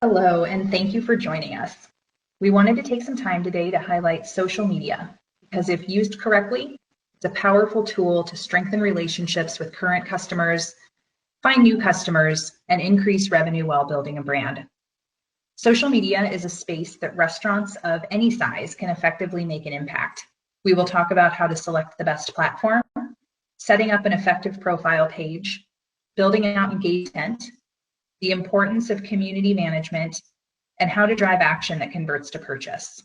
Hello, and thank you for joining us. We wanted to take some time today to highlight social media because if used correctly, it's a powerful tool to strengthen relationships with current customers, find new customers, and increase revenue while building a brand. Social media is a space that restaurants of any size can effectively make an impact. We will talk about how to select the best platform, setting up an effective profile page, building out engagement, the importance of community management, and how to drive action that converts to purchase.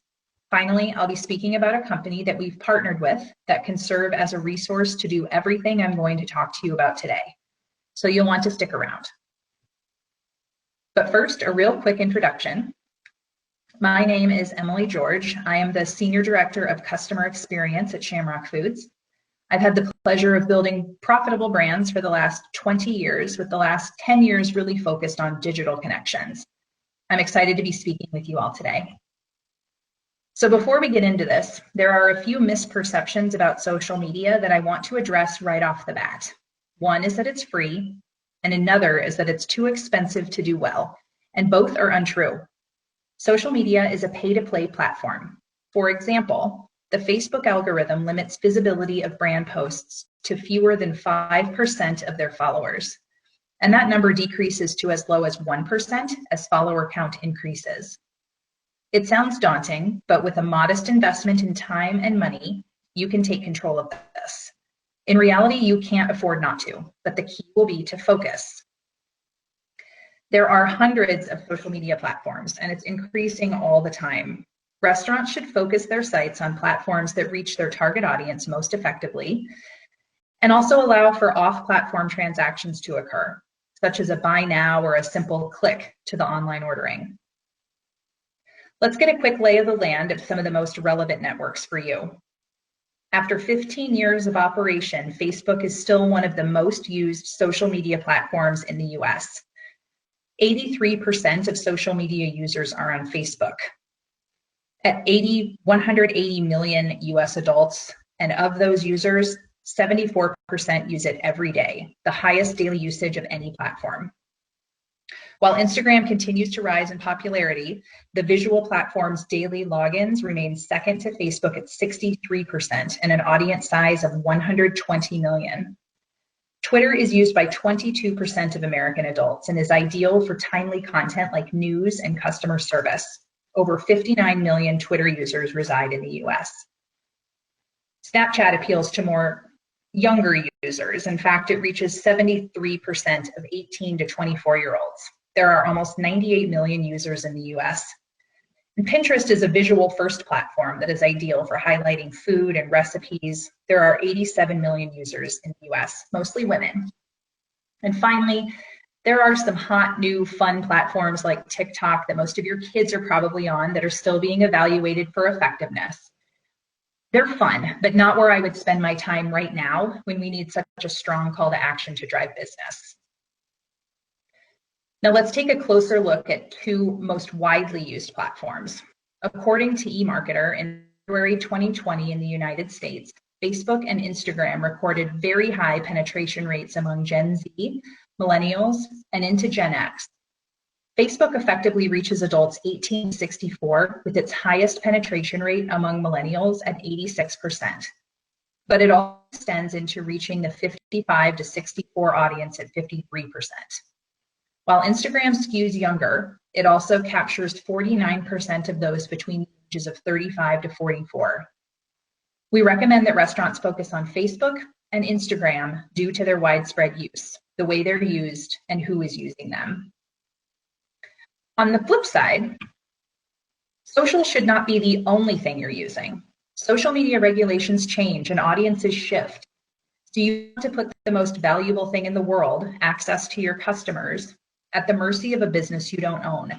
Finally, I'll be speaking about a company that we've partnered with that can serve as a resource to do everything I'm going to talk to you about today. So you'll want to stick around. But first, a real quick introduction. My name is Emily George. I am the Senior Director of Customer Experience at Shamrock Foods. I've had the pleasure of building profitable brands for the last 20 years, with the last 10 years really focused on digital connections. I'm excited to be speaking with you all today. So before we get into this, there are a few misperceptions about social media that I want to address right off the bat. One is that it's free, and another is that it's too expensive to do well, and both are untrue. Social media is a pay-to-play platform. For example, the Facebook algorithm limits visibility of brand posts to fewer than 5% of their followers. And that number decreases to as low as 1% as follower count increases. It sounds daunting, but with a modest investment in time and money, you can take control of this. In reality, you can't afford not to, but the key will be to focus. There are hundreds of social media platforms, and it's increasing all the time. Restaurants should focus their sites on platforms that reach their target audience most effectively and also allow for off-platform transactions to occur, such as a buy now or a simple click to the online ordering. Let's get a quick lay of the land of some of the most relevant networks for you. After 15 years of operation, Facebook is still one of the most used social media platforms in the US. 83% of social media users are on Facebook. At 180 million US adults, and of those users, 74% use it every day, the highest daily usage of any platform. While Instagram continues to rise in popularity, the visual platform's daily logins remain second to Facebook at 63% and an audience size of 120 million. Twitter is used by 22% of American adults and is ideal for timely content like news and customer service. Over 59 million Twitter users reside in the US. Snapchat appeals to more younger users. In fact, it reaches 73% of 18 to 24-year-olds. There are almost 98 million users in the US. And Pinterest is a visual-first platform that is ideal for highlighting food and recipes. There are 87 million users in the US, mostly women. And finally, there are some hot, new, fun platforms like TikTok that most of your kids are probably on that are still being evaluated for effectiveness. They're fun, but not where I would spend my time right now when we need such a strong call to action to drive business. Now let's take a closer look at two most widely used platforms. According to eMarketer, in February 2020 in the United States, Facebook and Instagram recorded very high penetration rates among Gen Z, millennials, and into Gen X. Facebook effectively reaches adults 18 to 64 with its highest penetration rate among millennials at 86%. But it also extends into reaching the 55 to 64 audience at 53%. While Instagram skews younger, it also captures 49% of those between the ages of 35 to 44. We recommend that restaurants focus on Facebook and Instagram due to their widespread use, the way they're used, and who is using them. On the flip side, social should not be the only thing you're using. Social media regulations change and audiences shift. So you want to put the most valuable thing in the world, access to your customers, at the mercy of a business you don't own.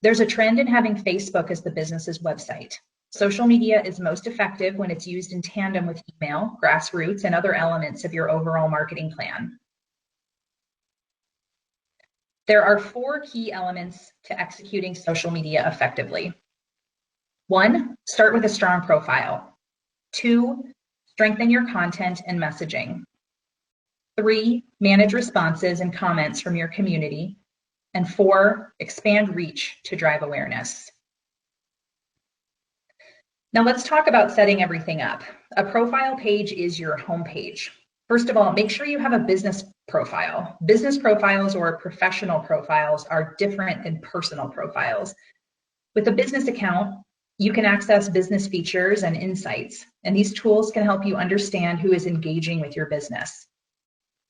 There's a trend in having Facebook as the business's website. Social media is most effective when it's used in tandem with email, grassroots, and other elements of your overall marketing plan. There are 4 key elements to executing social media effectively. 1, start with a strong profile. 2, strengthen your content and messaging. 3, manage responses and comments from your community. And 4, expand reach to drive awareness. Now let's talk about setting everything up. A profile page is your homepage. First of all, make sure you have a business profile. Business profiles or professional profiles are different than personal profiles. With a business account, you can access business features and insights, and these tools can help you understand who is engaging with your business.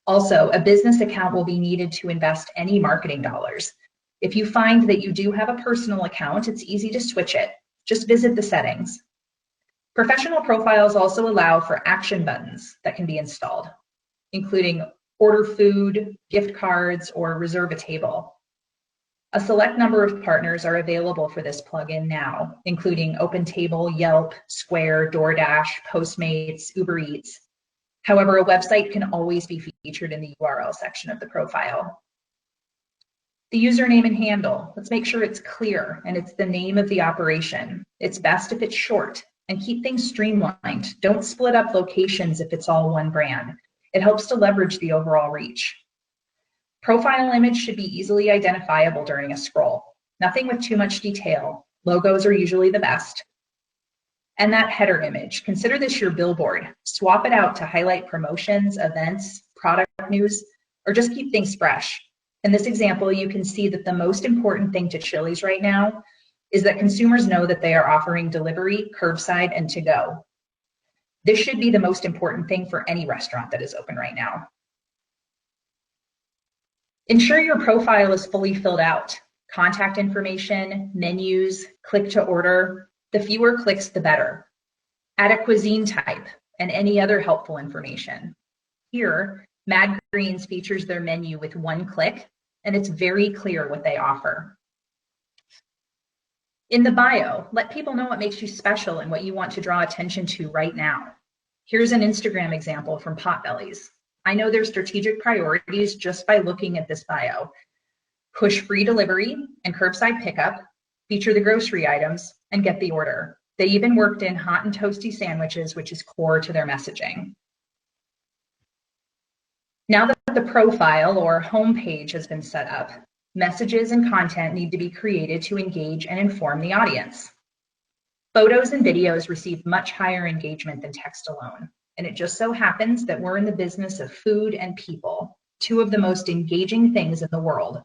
Also, a business account will be needed to invest any marketing dollars. If you find that you do have a personal account, it's easy to switch it. Just visit the settings. Professional profiles also allow for action buttons that can be installed, including order food, gift cards, or reserve a table. A select number of partners are available for this plugin now, including OpenTable, Yelp, Square, DoorDash, Postmates, Uber Eats. However, a website can always be featured in the URL section of the profile. The username and handle, let's make sure it's clear and it's the name of the operation. It's best if it's short, and keep things streamlined. Don't split up locations if it's all one brand. It helps to leverage the overall reach. Profile image should be easily identifiable during a scroll. Nothing with too much detail. Logos are usually the best. And that header image, consider this your billboard. Swap it out to highlight promotions, events, product news, or just keep things fresh. In this example, you can see that the most important thing to Chili's right now is that consumers know that they are offering delivery, curbside, and to go. This should be the most important thing for any restaurant that is open right now. Ensure your profile is fully filled out. Contact information, menus, click to order. The fewer clicks, the better. Add a cuisine type and any other helpful information. Here, Mad Greens features their menu with one click, and it's very clear what they offer. In the bio, let people know what makes you special and what you want to draw attention to right now. Here's an Instagram example from Potbellies. I know their strategic priorities just by looking at this bio. Push free delivery and curbside pickup, feature the grocery items, and get the order. They even worked in hot and toasty sandwiches, which is core to their messaging. Now that the profile or homepage has been set up, messages and content need to be created to engage and inform the audience. Photos and videos receive much higher engagement than text alone, and it just so happens that we're in the business of food and people, two of the most engaging things in the world.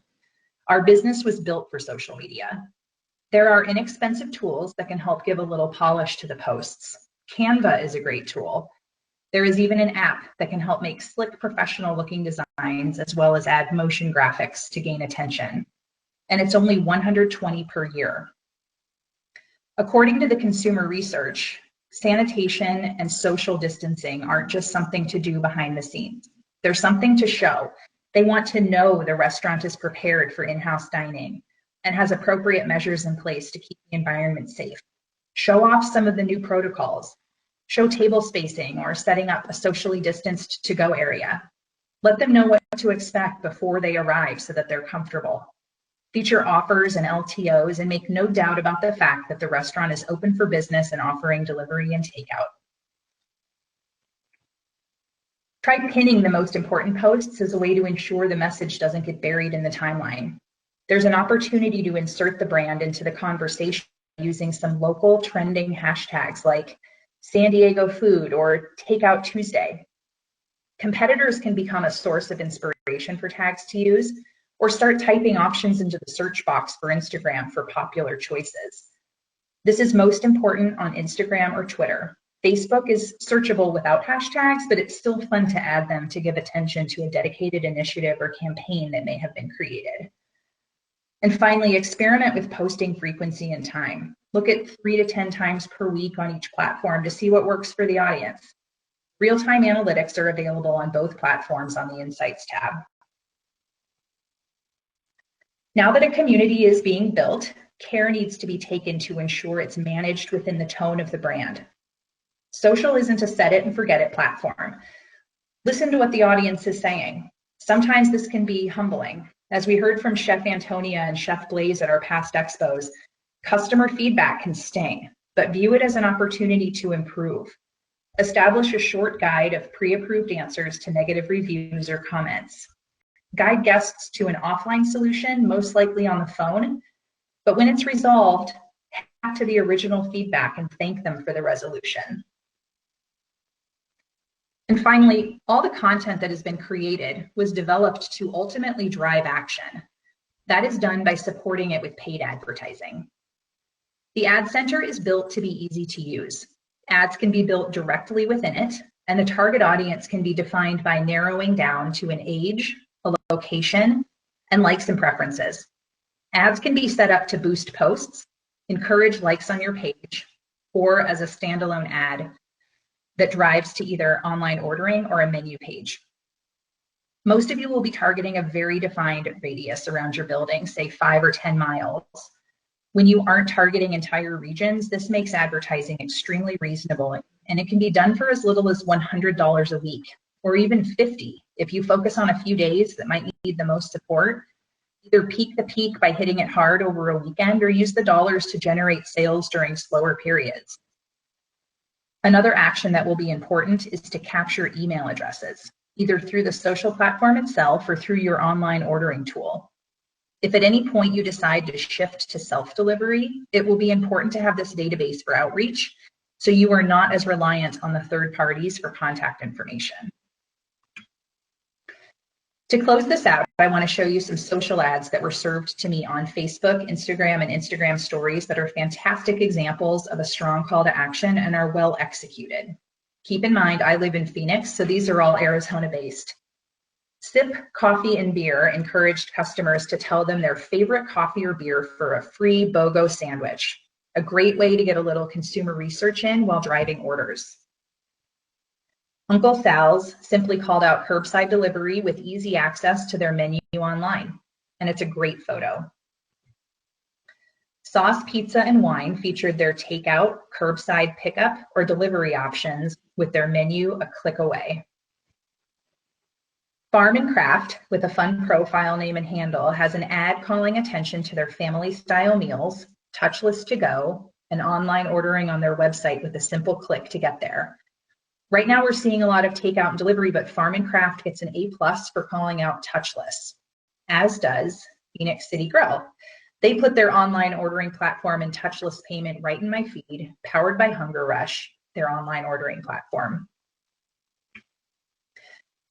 Our business was built for social media. There are inexpensive tools that can help give a little polish to the posts. Canva is a great tool. There is even an app that can help make slick, professional-looking designs as well as add motion graphics to gain attention. And it's only $120 per year. According to the consumer research, sanitation and social distancing aren't just something to do behind the scenes. They're something to show. They want to know the restaurant is prepared for in-house dining and has appropriate measures in place to keep the environment safe. Show off some of the new protocols. Show table spacing or setting up a socially distanced to-go area. Let them know what to expect before they arrive so that they're comfortable. Feature offers and LTOs and make no doubt about the fact that the restaurant is open for business and offering delivery and takeout. Try pinning the most important posts as a way to ensure the message doesn't get buried in the timeline. There's an opportunity to insert the brand into the conversation using some local trending hashtags like San Diego food or Takeout Tuesday. Competitors can become a source of inspiration for tags to use, or start typing options into the search box for Instagram for popular choices. This is most important on Instagram or Twitter. Facebook is searchable without hashtags, but it's still fun to add them to give attention to a dedicated initiative or campaign that may have been created. And finally, experiment with posting frequency and time. Look at 3 to 10 times per week on each platform to see what works for the audience. Real-time analytics are available on both platforms on the Insights tab. Now that a community is being built, care needs to be taken to ensure it's managed within the tone of the brand. Social isn't a set it and forget it platform. Listen to what the audience is saying. Sometimes this can be humbling. As we heard from Chef Antonia and Chef Blaze at our past expos, customer feedback can sting, but view it as an opportunity to improve. Establish a short guide of pre-approved answers to negative reviews or comments. guide guests to an offline solution, most likely on the phone. But when it's resolved, back to the original feedback and thank them for the resolution. And finally, all the content that has been created was developed to ultimately drive action. That is done by supporting it with paid advertising. The Ad Center is built to be easy to use. Ads can be built directly within it, and the target audience can be defined by narrowing down to an age, a location, and likes and preferences. Ads can be set up to boost posts, encourage likes on your page, or as a standalone ad that drives to either online ordering or a menu page. Most of you will be targeting a very defined radius around your building, say 5 or 10 miles. When you aren't targeting entire regions, this makes advertising extremely reasonable, and it can be done for as little as $100 a week, or even $50 if you focus on a few days that might need the most support. Either peak the peak by hitting it hard over a weekend, or use the dollars to generate sales during slower periods. Another action that will be important is to capture email addresses, either through the social platform itself or through your online ordering tool. If at any point you decide to shift to self-delivery, it will be important to have this database for outreach, so you are not as reliant on the third parties for contact information. To close this out, I want to show you some social ads that were served to me on Facebook, Instagram, and Instagram stories that are fantastic examples of a strong call to action and are well executed. Keep in mind, I live in Phoenix, so these are all Arizona-based. Sip Coffee and Beer encouraged customers to tell them their favorite coffee or beer for a free BOGO sandwich, a great way to get a little consumer research in while driving orders. Uncle Sal's simply called out curbside delivery with easy access to their menu online, and it's a great photo. Sauce Pizza and Wine featured their takeout, curbside pickup, or delivery options with their menu a click away. Farm and Craft, with a fun profile name and handle, has an ad calling attention to their family-style meals, touchless to go, and online ordering on their website with a simple click to get there. Right now, we're seeing a lot of takeout and delivery, but Farm and Craft gets an A+ for calling out touchless, as does Phoenix City Grill. They put their online ordering platform and touchless payment right in my feed, powered by Hunger Rush, their online ordering platform.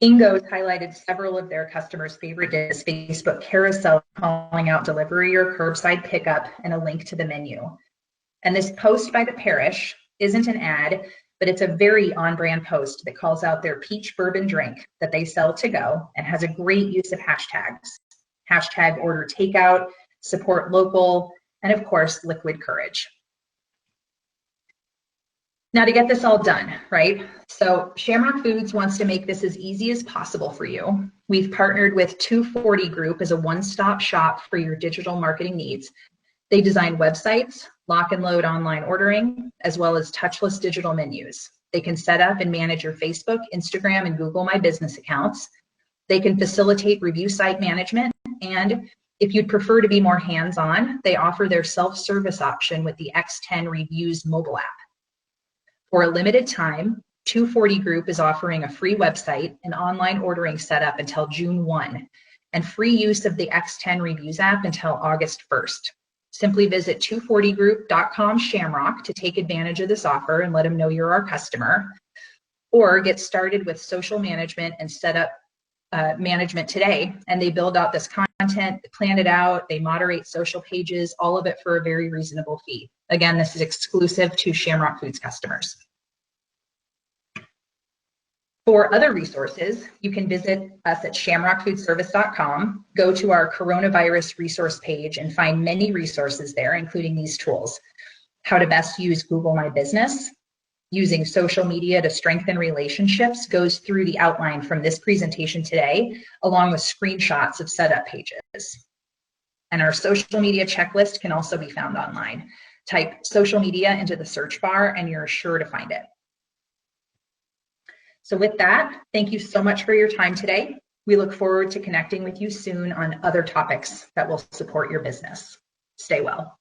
Ingo's highlighted several of their customers' favorite dishes, Facebook carousel calling out delivery or curbside pickup, and a link to the menu. And this post by the parish isn't an ad, but it's a very on-brand post that calls out their peach bourbon drink that they sell to go and has a great use of hashtags. Hashtag order takeout, support local, and of course, liquid courage. Now to get this all done, right? So Shamrock Foods wants to make this as easy as possible for you. We've partnered with 240 Group as a one-stop shop for your digital marketing needs. They design websites, lock and load online ordering, as well as touchless digital menus. They can set up and manage your Facebook, Instagram, and Google My Business accounts. They can facilitate review site management, and if you'd prefer to be more hands-on, they offer their self-service option with the X10 Reviews mobile app. For a limited time, 240 Group is offering a free website and online ordering setup until June 1, and free use of the X10 Reviews app until August 1st. Simply visit 240group.com/Shamrock to take advantage of this offer and let them know you're our customer, or get started with social management and set up management today. And they build out this content, plan it out, they moderate social pages, all of it for a very reasonable fee. Again, this is exclusive to Shamrock Foods customers. For other resources, you can visit us at shamrockfoodservice.com, go to our coronavirus resource page and find many resources there, including these tools. How to best use Google My Business, using social media to strengthen relationships goes through the outline from this presentation today, along with screenshots of setup pages. And our social media checklist can also be found online. Type social media into the search bar and you're sure to find it. So with that, thank you so much for your time today. We look forward to connecting with you soon on other topics that will support your business. Stay well.